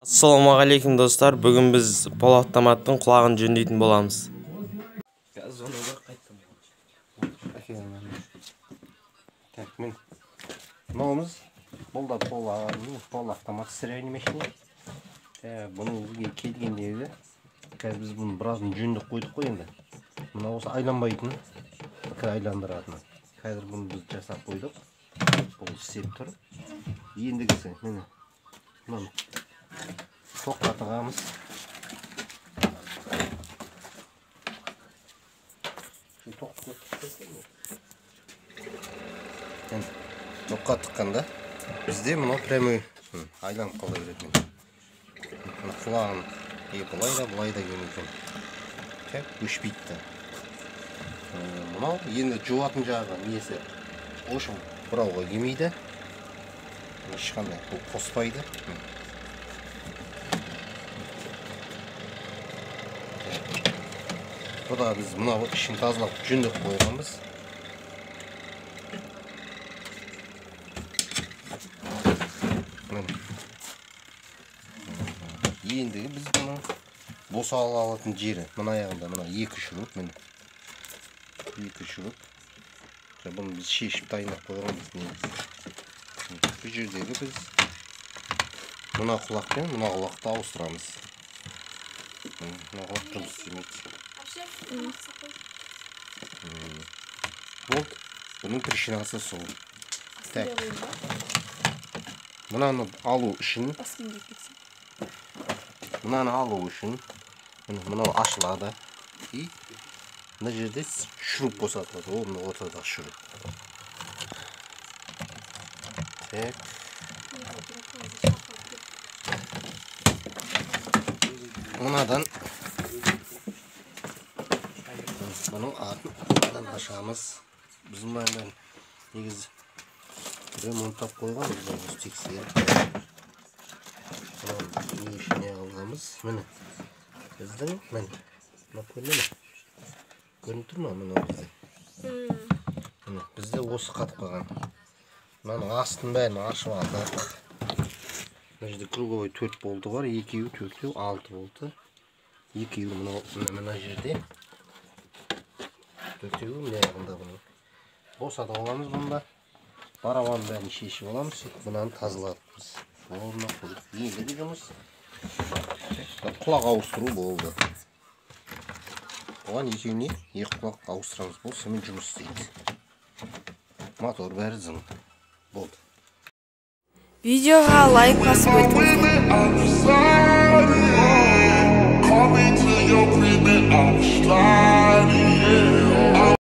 Assalamualaikum dostlar. Бүгін біз пол автоматтың құлағын жөндейтін боламыз. Так, мен мынауымыз бұл да пол автомат сырайын машина. Бұның бізге келгендегі қазір біз бұны біразын жөндеп қойдық қой енді. Мына осы айланбайтын, айландыратын. Қазір бұны біз жасап қойдық. Бұл істеп тұр. Ендігісі міне мынаны тоққа тығамыз. Тоққа тыққанда бізде мынау прямой айланып қала береді. Құлағын былай да келмейтін. Өшпейді. Мынау енді жуатын жағы несі ошым бұрауға келмейді. Ешқандай бұл қоспайды. Бұда біз мынау ішін тазалап жөндеп қойғанбыз. Ендігі біз бұны босала алатын жері мына аяғында мына екі шуруп міне. Екі шуруп. Бұны біз шешіп дайындап қойғанбыз негізі. Бұл жердегі біз мына құлақпен мына құлақты ауыстырамыз. Мына құлақ жұмыс істемейді. Вот, бұның причинасы сол. Мынаны алу үшін мынау ашылады. И мына жерде шуруп босатылады. Ол мына ортада шуруп. Так. Мынадан бұның артын ашамыз. Біз мынаны негізі ремонттап қойған, біз тексеріп. Бұның ішіне алғамыз. Міне. Біздің көрініп тұр ма мына бізде? Бізде осы қатып қалған. Мынаның астын бәрін ашып алдық. Мына жерде круговой 4 болты бар, 2-і 4-і 6 болты. 2-і мына жерде. 4-і мына жағында бұның. Босатып аламыз бұнда. Барабанын бәрін шешіп аламыз. Мынаны тазаладық біз. Орнына қойдық. Ендігі жұмыс құлақ ауыстыру болды. Оған екеуіне екі құлақ ауыстырамыз. Бұл сонымен жұмыс істейді. Мотор бәрі зың. Болды. Видеоға лайк басып өтіңіздер.